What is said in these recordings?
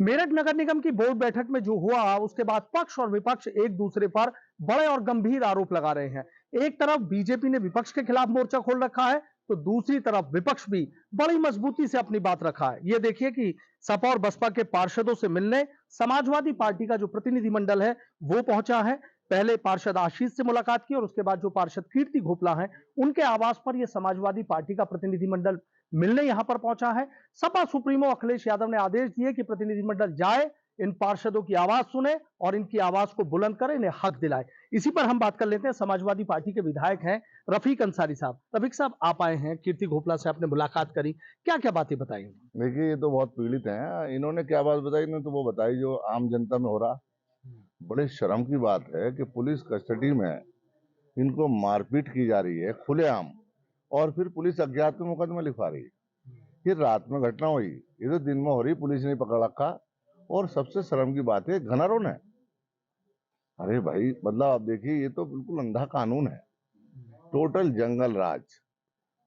मेरठ नगर निगम की बोर्ड बैठक में जो हुआ उसके बाद पक्ष और विपक्ष एक दूसरे पर बड़े और गंभीर आरोप लगा रहे हैं। एक तरफ बीजेपी ने विपक्ष के खिलाफ मोर्चा खोल रखा है तो दूसरी तरफ विपक्ष भी बड़ी मजबूती से अपनी बात रखा है। ये देखिए कि सपा और बसपा के पार्षदों से मिलने समाजवादी पार्टी का जो प्रतिनिधिमंडल है वो पहुंचा है। पहले पार्षद आशीष से मुलाकात की और उसके बाद जो पार्षद कीर्ति घोपला है उनके आवास पर यह समाजवादी पार्टी का प्रतिनिधिमंडल मिलने यहां पर पहुंचा है। सपा सुप्रीमो अखिलेश यादव ने आदेश दिए कि प्रतिनिधिमंडल जाए, इन पार्षदों की आवाज सुने और इनकी आवाज को बुलंद करे, इन्हें हक दिलाए। इसी पर हम बात कर लेते हैं। समाजवादी पार्टी के विधायक हैं रफीक अंसारी साहब। रफीक साहब, आप आए हैं, कीर्ति घोपला से आपने मुलाकात करी, क्या क्या बातें बताई? देखिए, ये तो बहुत पीड़ित हैं। इन्होंने क्या बात बताई? इन्होंने तो वो बताई जो आम जनता में हो रहा। बड़े शर्म की बात है कि पुलिस कस्टडी में इनको मारपीट की जा रही है खुलेआम, और फिर पुलिस अज्ञात में मुकदमा लिखवा रही है। ये रात में घटना हुई, ये तो दिन में हो रही, पुलिस ने पकड़ रखा। और सबसे शर्म की बात है, घनारों ने, अरे भाई, मतलब आप देखिए, ये तो बिल्कुल अंधा कानून है, टोटल जंगल राज।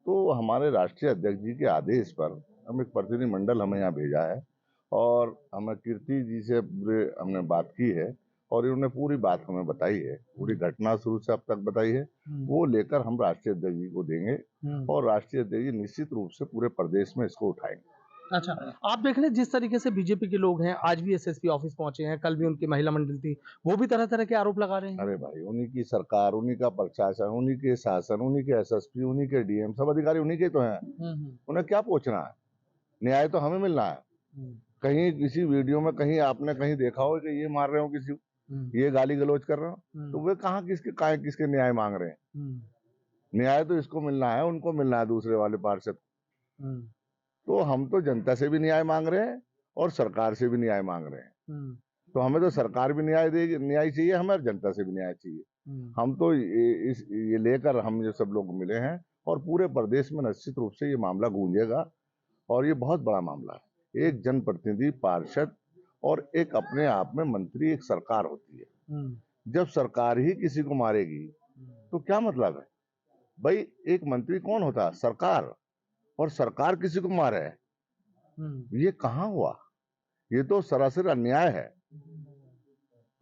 तो हमारे राष्ट्रीय अध्यक्ष जी के आदेश पर हम एक प्रतिनिधिमंडल हमें यहाँ भेजा है, और हमें कीर्ति जी से पूरे हमने बात की है, और इन्होंने पूरी बात हमें बताई है, पूरी घटना शुरू से अब तक बताई है। वो लेकर हम राष्ट्रीय अध्यक्ष जी को देंगे, और राष्ट्रीय अध्यक्ष जी निश्चित रूप से पूरे प्रदेश में इसको उठाएंगे। अच्छा, आप देख लें जिस तरीके से बीजेपी के लोग हैं, आज भी एसएसपी ऑफिस पहुंचे हैं, कल भी उनकी महिला मंडल थी, वो भी तरह तरह के आरोप लगा रहे हैं। अरे भाई, उन्हीं की सरकार, उन्हीं का प्रशासन, उन्हीं के शासन, उन्हीं के एसएसपी, उन्हीं के डीएम, सब अधिकारी उन्हीं के तो हैं। उन्हें क्या पूछना है? न्याय तो हमें मिलना है। कहीं किसी वीडियो में कहीं आपने कहीं देखा हो कि ये मार रहे हो किसी को, ये गाली गलौज कर रहे हो, तो वे कहाँ किसके न्याय मांग रहे हैं? न्याय तो इसको मिलना है, उनको मिलना है, दूसरे वाले पार्षद। तो हम तो जनता से भी न्याय मांग रहे हैं और सरकार से भी न्याय मांग रहे हैं। तो हमें तो सरकार भी न्याय देगी, न्याय चाहिए हमें, और जनता से भी न्याय चाहिए। हम तो ये लेकर हम ये सब लोग मिले हैं, और पूरे प्रदेश में निश्चित रूप से ये मामला गूंजेगा, और ये बहुत बड़ा मामला है। एक जनप्रतिनिधि, पार्षद और एक अपने आप में मंत्री, एक सरकार होती है। जब सरकार ही किसी को मारेगी तो क्या मतलब है भाई? एक मंत्री कौन होता है? सरकार। और सरकार किसी को मारे है, ये कहाँ हुआ? ये तो सरासर अन्याय है।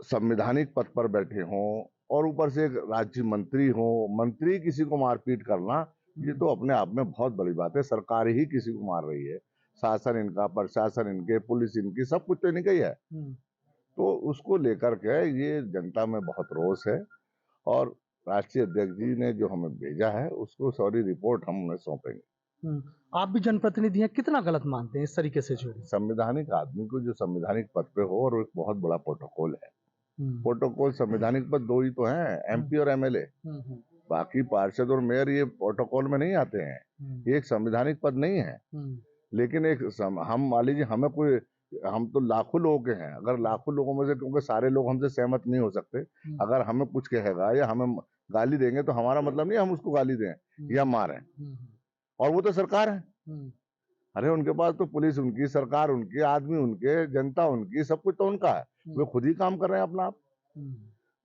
संवैधानिक पद पर बैठे हों और ऊपर से एक राज्य मंत्री हो, मंत्री किसी को मारपीट करना, ये तो अपने आप में बहुत बड़ी बात है। सरकार ही किसी को मार रही है, शासन इनका, प्रशासन इनके, पुलिस इनकी, सब कुछ तो इनका ही है। तो उसको लेकर के ये जनता में बहुत रोष है, और राष्ट्रीय अध्यक्ष जी ने जो हमें भेजा है उसको सारी रिपोर्ट हम उन्हें सौंपेंगे। आप भी जनप्रतिनिधि हैं, कितना गलत मानते हैं इस तरीके से? जो संवैधानिक आदमी को जो संवैधानिक पद पे हो, और एक बहुत बड़ा प्रोटोकॉल है। प्रोटोकॉल, संवैधानिक पद दो ही तो हैं, एमपी और एमएलए। बाकी पार्षद और मेयर ये प्रोटोकॉल में नहीं आते हैं, ये एक संवैधानिक पद नहीं है। लेकिन हम मान लीजिए, हमें कोई, हम तो लाखों लोग के हैं, अगर लाखों लोगों में से, क्योंकि सारे लोग हमसे सहमत नहीं हो सकते, अगर हमें कुछ कहेगा या हमें गाली देंगे तो हमारा मतलब नहीं हम उसको गाली दें या मारें। और वो तो सरकार है, अरे उनके पास तो पुलिस उनकी, सरकार उनकी, आदमी उनके, जनता उनकी, सब कुछ तो उनका है। वे खुद ही काम कर रहे हैं अपना आप।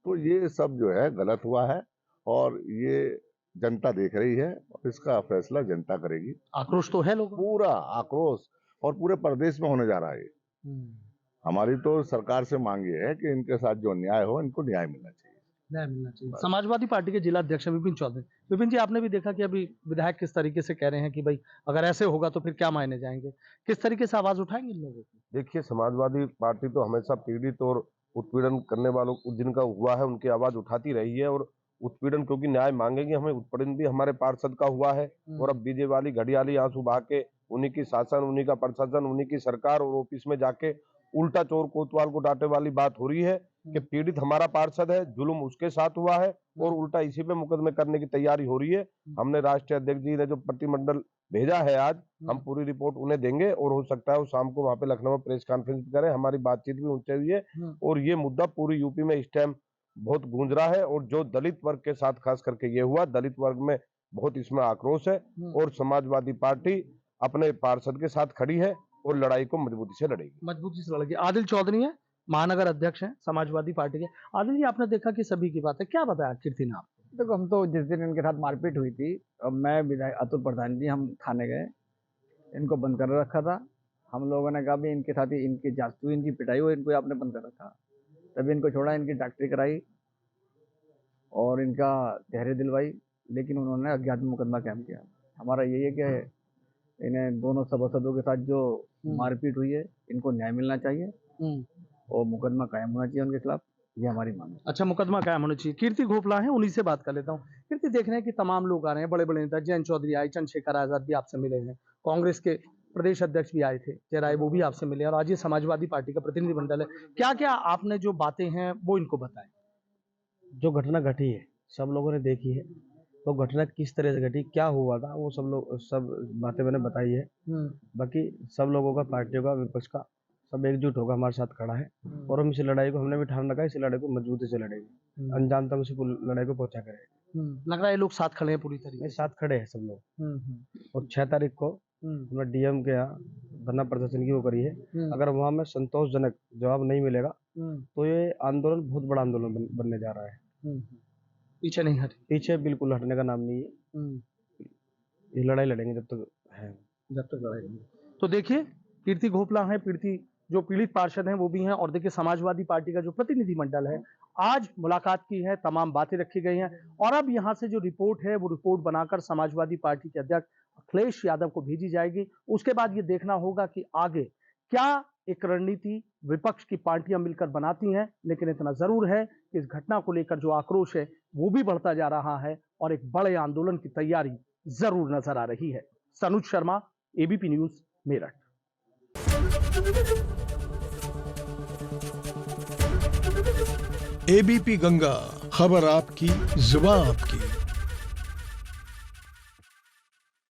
तो ये सब जो है गलत हुआ है, और ये जनता देख रही है, और इसका फैसला जनता करेगी। आक्रोश तो है लोगों, पूरा आक्रोश, और पूरे प्रदेश में होने जा रहा है। हमारी तो सरकार से मांग ये है कि इनके साथ जो अन्याय हो, इनको न्याय मिलना चाहिए। समाजवादी पार्टी के जिला अध्यक्ष विपिन चौधरी। विपिन जी, आपने भी देखा कि अभी विधायक किस तरीके से कह रहे हैं कि भाई अगर ऐसे होगा तो फिर क्या मायने जाएंगे, किस तरीके से आवाज उठाएंगे इन लोगों की? देखिए, समाजवादी पार्टी तो हमेशा पीड़ित और उत्पीड़न करने वालों जिनका हुआ है उनकी आवाज उठाती रही है, और उत्पीड़न क्योंकि न्याय मांगेंगे, हमें उत्पीड़न भी हमारे पार्षद का हुआ है। और अब बीजे वाली घड़ियाली आंसू बहा के उन्हीं की शासन, उन्हीं का प्रशासन, उन्हीं की सरकार और ऑफिस में जाके उल्टा चोर कोतवाल को डांटे वाली बात हो रही है कि पीड़ित हमारा पार्षद है, जुल्म उसके साथ हुआ है, और उल्टा इसी पे मुकदमे करने की तैयारी हो रही है। हमने राष्ट्रीय अध्यक्ष जी ने जो प्रतिनिधिमंडल भेजा है आज, हम पूरी रिपोर्ट उन्हें देंगे, और हो सकता है वो शाम को वहां पे लखनऊ में प्रेस कॉन्फ्रेंस करें। हमारी बातचीत भी उनसे हुई है, और ये मुद्दा पूरी यूपी में इस टाइम बहुत गूंज रहा है। और जो दलित वर्ग के साथ खास करके ये हुआ, दलित वर्ग में बहुत इसमें आक्रोश है, और समाजवादी पार्टी अपने पार्षद के साथ खड़ी है और लड़ाई को मजबूती से लड़ेगी। आदिल चौधरी है, महानगर अध्यक्ष हैं समाजवादी पार्टी के। आदिल जी, आपने देखा कि सभी की बात है, क्या बताया कीर्ति ने आपको? देखो, हम तो जिस दिन इनके साथ मारपीट हुई थी, मैं विधायक अतुल प्रधान जी, हम थाने गए, इनको बंद कर रखा था, हम लोगों ने कहा भी इनके साथ ही इनकी जांच हुई, इनकी पिटाई हुई, इनको आपने बंद कर रखा। तभी इनको छोड़ा, इनकी डॉक्टरी कराई और इनका धैर्य दिलवाई, लेकिन उन्होंने अज्ञात में मुकदमा कायम किया। हमारा यही है कि इन्हें दोनों सभासदों के साथ जो मारपीट हुई है, इनको न्याय मिलना चाहिए और मुकदमा कायम होना चाहिए उनके खिलाफ, ये हमारी मांग है। अच्छा, मुकदमा कायम होना चाहिए। कीर्ति घोपला है, उन्हीं से बात कर लेता हूँ। कीर्ति, देख रहे हैं कि तमाम लोग आ रहे हैं, बड़े बड़े नेता, जयंत चौधरी आए, चंद्रशेखर आजाद भी आपसे मिले हैं, कांग्रेस के प्रदेश अध्यक्ष भी आए थे जयराय, वो भी आपसे मिले, और आज ये समाजवादी पार्टी का प्रतिनिधिमंडल है। क्या क्या आपने जो बातें हैं वो इनको बताएं? जो घटना घटी है सब लोगों ने देखी है, तो घटना किस तरह से घटी, क्या हुआ था, वो सब बातें मैंने बताई है। बाकी सब लोगों का, पार्टियों का, विपक्ष का, सब एकजुट होकर हमारे साथ खड़ा है और हम इस लड़ाई को, हमने भी ठान रखा है, इस लड़ाई को मजबूती से लड़ेंगे, अंजाम तक इस लड़ाई को पहुंचा करेंगे। लग रहा है लोग साथ खड़े हैं पूरी तरीके मेरे से। साथ खड़े हैं सब लोग। और 6 तारीख को हमने डीएम के यहाँ धरना प्रदर्शन की वो करी है। अगर वहाँ में संतोषजनक जवाब नहीं मिलेगा तो ये आंदोलन बहुत बड़ा आंदोलन बनने जा रहा है। पीछे नहीं हटे, पीछे बिल्कुल हटने का नाम नहीं है। ये लड़ाई लड़ेंगे जब तक है, जब तक लड़ाई। तो देखिए, कीर्ति घोपला है, जो पीड़ित पार्षद हैं वो भी हैं, और देखिए समाजवादी पार्टी का जो प्रतिनिधिमंडल है आज मुलाकात की है, तमाम बातें रखी गई हैं, और अब यहाँ से जो रिपोर्ट है वो रिपोर्ट बनाकर समाजवादी पार्टी के अध्यक्ष अखिलेश यादव को भेजी जाएगी। उसके बाद ये देखना होगा कि आगे क्या एक रणनीति विपक्ष की पार्टियां मिलकर बनाती हैं। लेकिन इतना जरूर है कि इस घटना को लेकर जो आक्रोश है वो भी बढ़ता जा रहा है और एक बड़े आंदोलन की तैयारी जरूर नजर आ रही है। Sanuj Sharma, ABP news, Meerut. ABP Ganga, खबर आपकी, जुबान आपकी।